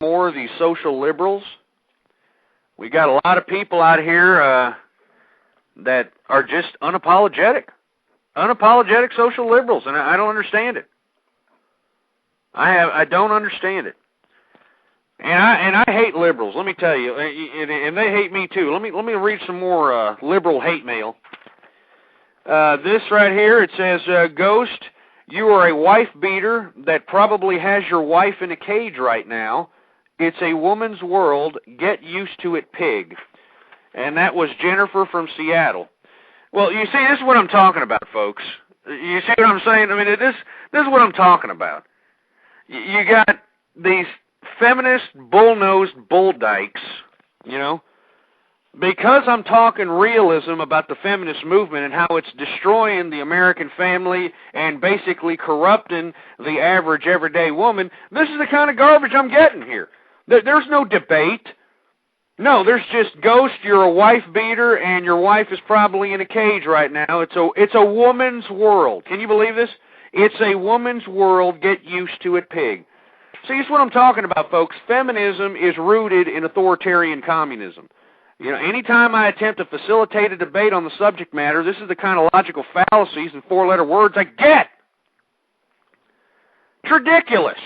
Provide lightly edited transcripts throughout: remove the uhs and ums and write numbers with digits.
more of these social liberals. We got a lot of people out here that are just unapologetic social liberals, and I don't understand it. I don't understand it. And I hate liberals, let me tell you, and they hate me too. Let me read some more liberal hate mail. This right here, it says, Ghost, you are a wife beater that probably has your wife in a cage right now. It's a woman's world. Get used to it, pig. And that was Jennifer from Seattle. Well, you see, this is what I'm talking about, folks. You see what I'm saying? I mean, this is what I'm talking about. You got these feminist, bull-nosed bull dykes, you know, because I'm talking realism about the feminist movement and how it's destroying the American family and basically corrupting the average everyday woman. This is the kind of garbage I'm getting here. There's no debate. No, there's just, Ghost, you're a wife beater and your wife is probably in a cage right now. It's a woman's world. Can you believe this? It's a woman's world. Get used to it, pig. See, this is what I'm talking about, folks. Feminism is rooted in authoritarian communism. You know, anytime I attempt to facilitate a debate on the subject matter, this is the kind of logical fallacies and four-letter words I get. It's ridiculous.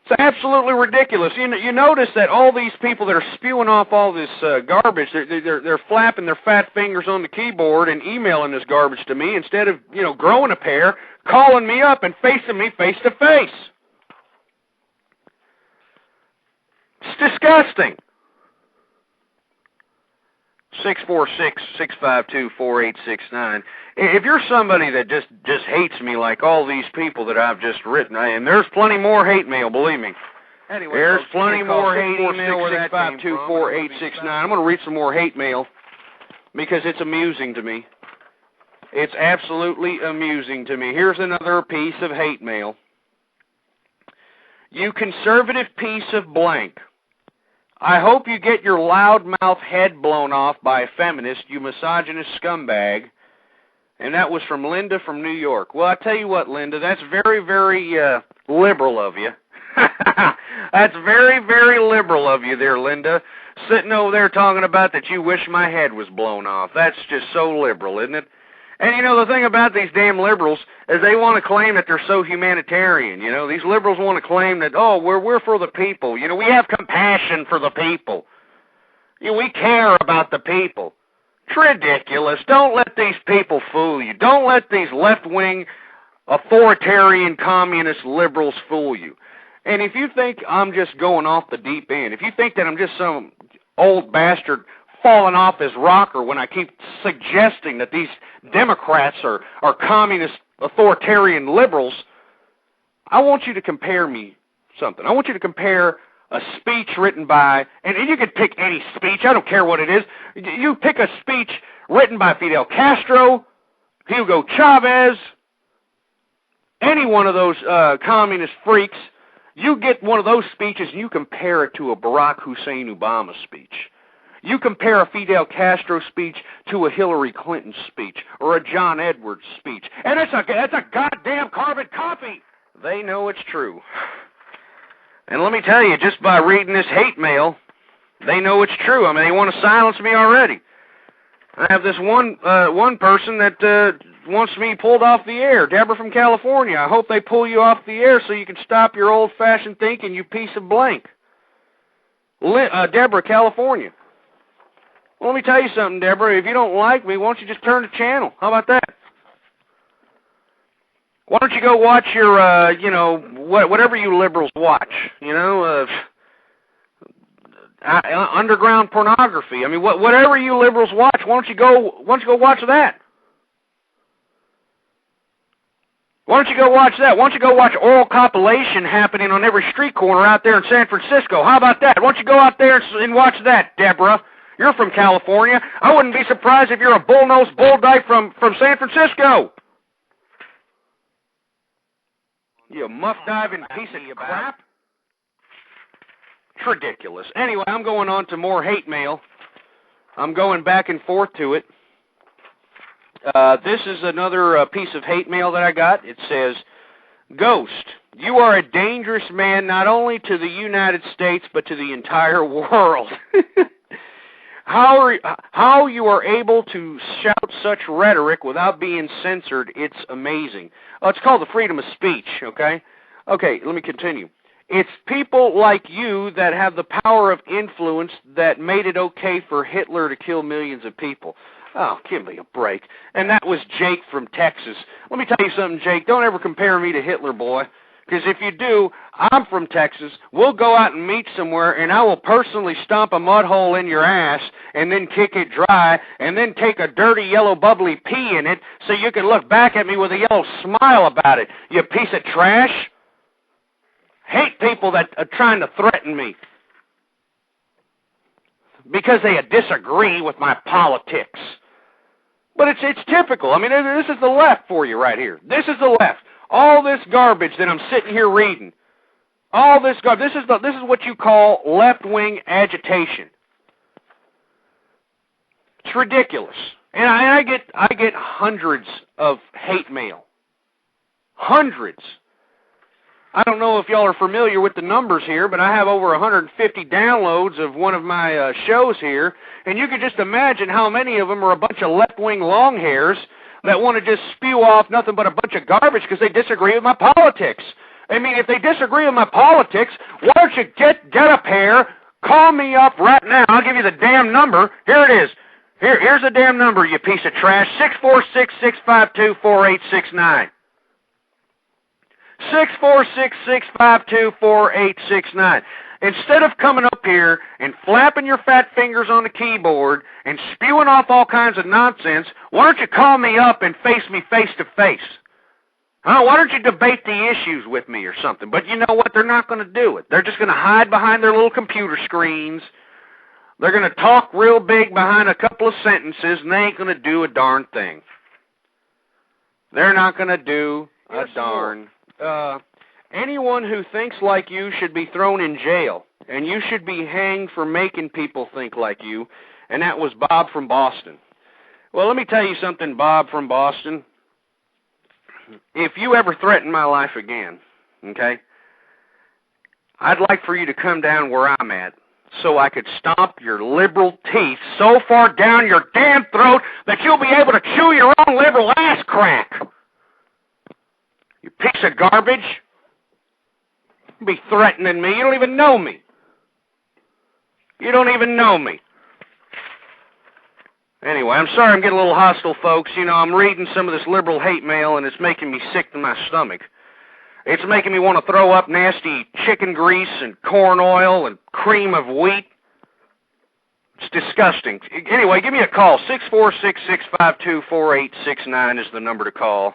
It's absolutely ridiculous. You notice that all these people that are spewing off all this garbage, they're flapping their fat fingers on the keyboard and emailing this garbage to me instead of, you know, growing a pair, calling me up and facing me face to face. It's disgusting. 646-652-4869. If you're somebody that just hates me like all these people that I've just written, and there's plenty more hate mail, believe me. Anyway, there's plenty more hate email where that 652-4869. I'm going to read some more hate mail because it's amusing to me. It's absolutely amusing to me. Here's another piece of hate mail. You conservative piece of blank. I hope you get your loudmouth head blown off by a feminist, you misogynist scumbag. And that was from Linda from New York. Well, I tell you what, Linda, that's very, very liberal of you. That's very, very liberal of you there, Linda. Sitting over there talking about that you wish my head was blown off. That's just so liberal, isn't it? And, you know, the thing about these damn liberals is they want to claim that they're so humanitarian. You know, these liberals want to claim that, oh, we're for the people. You know, we have compassion for the people. You know, we care about the people. It's ridiculous. Don't let these people fool you. Don't let these left-wing, authoritarian, communist liberals fool you. And if you think I'm just going off the deep end, if you think that I'm just some old bastard falling off his rocker when I keep suggesting that these Democrats are communist, authoritarian liberals, I want you to compare me something. I want you to compare a speech written by, and you can pick any speech, I don't care what it is. You pick a speech written by Fidel Castro, Hugo Chavez, any one of those communist freaks. You get one of those speeches and you compare it to a Barack Hussein Obama speech. You compare a Fidel Castro speech to a Hillary Clinton speech or a John Edwards speech, and that's a goddamn carbon copy. They know it's true. And let me tell you, just by reading this hate mail, they know it's true. I mean, they want to silence me already. I have this one person that wants me pulled off the air, Deborah from California. I hope they pull you off the air so you can stop your old-fashioned thinking, you piece of blank. Deborah, California. Well, let me tell you something, Deborah. If you don't like me, why don't you just turn the channel? How about that? Why don't you go watch your, whatever you liberals watch, underground pornography. I mean, whatever you liberals watch, why don't you go watch that? Why don't you go watch that? Why don't you go watch oral copulation happening on every street corner out there in San Francisco? How about that? Why don't you go out there and watch that, Deborah? You're from California. I wouldn't be surprised if you're a bull-nosed bull dyke from San Francisco. You muff-diving piece of crap. It's ridiculous. Anyway, I'm going on to more hate mail. I'm going back and forth to it. This is another piece of hate mail that I got. It says, Ghost, you are a dangerous man not only to the United States, but to the entire world. How you are able to shout such rhetoric without being censored, it's amazing. Oh, it's called the freedom of speech, okay? Okay, let me continue. It's people like you that have the power of influence that made it okay for Hitler to kill millions of people. Oh, give me a break. And that was Jake from Texas. Let me tell you something, Jake. Don't ever compare me to Hitler, boy. Because if you do, I'm from Texas. We'll go out and meet somewhere, and I will personally stomp a mud hole in your ass and then kick it dry and then take a dirty yellow bubbly pee in it so you can look back at me with a yellow smile about it, you piece of trash. Hate people that are trying to threaten me because they disagree with my politics. But it's typical. I mean, this is the left for you right here. This is the left. All this garbage that I'm sitting here reading, all this garbage, this is what you call left-wing agitation. It's ridiculous. And I get hundreds of hate mail. Hundreds. I don't know if y'all are familiar with the numbers here, but I have over 150 downloads of one of my shows here, and you can just imagine how many of them are a bunch of left-wing longhairs that want to just spew off nothing but a bunch of garbage because they disagree with my politics. I mean, if they disagree with my politics, why don't you get up here, call me up right now, I'll give you the damn number. Here it is. Here's the damn number, you piece of trash, 646-652-4869. 646-652-4869. Instead of coming up here and flapping your fat fingers on the keyboard and spewing off all kinds of nonsense, why don't you call me up and face me face to face? Huh? Why don't you debate the issues with me or something? But you know what? They're not going to do it. They're just going to hide behind their little computer screens. They're going to talk real big behind a couple of sentences, and they ain't going to do a darn thing. They're not going to do a darn. Anyone who thinks like you should be thrown in jail, and you should be hanged for making people think like you, and that was Bob from Boston. Well, let me tell you something, Bob from Boston. If you ever threaten my life again, okay, I'd like for you to come down where I'm at so I could stomp your liberal teeth so far down your damn throat that you'll be able to chew your own liberal ass crack. You piece of garbage. You be threatening me. You don't even know me. You don't even know me. Anyway, I'm sorry I'm getting a little hostile, folks. You know, I'm reading some of this liberal hate mail, and it's making me sick to my stomach. It's making me want to throw up nasty chicken grease and corn oil and cream of wheat. It's disgusting. Anyway, give me a call. 646-652-4869 is the number to call.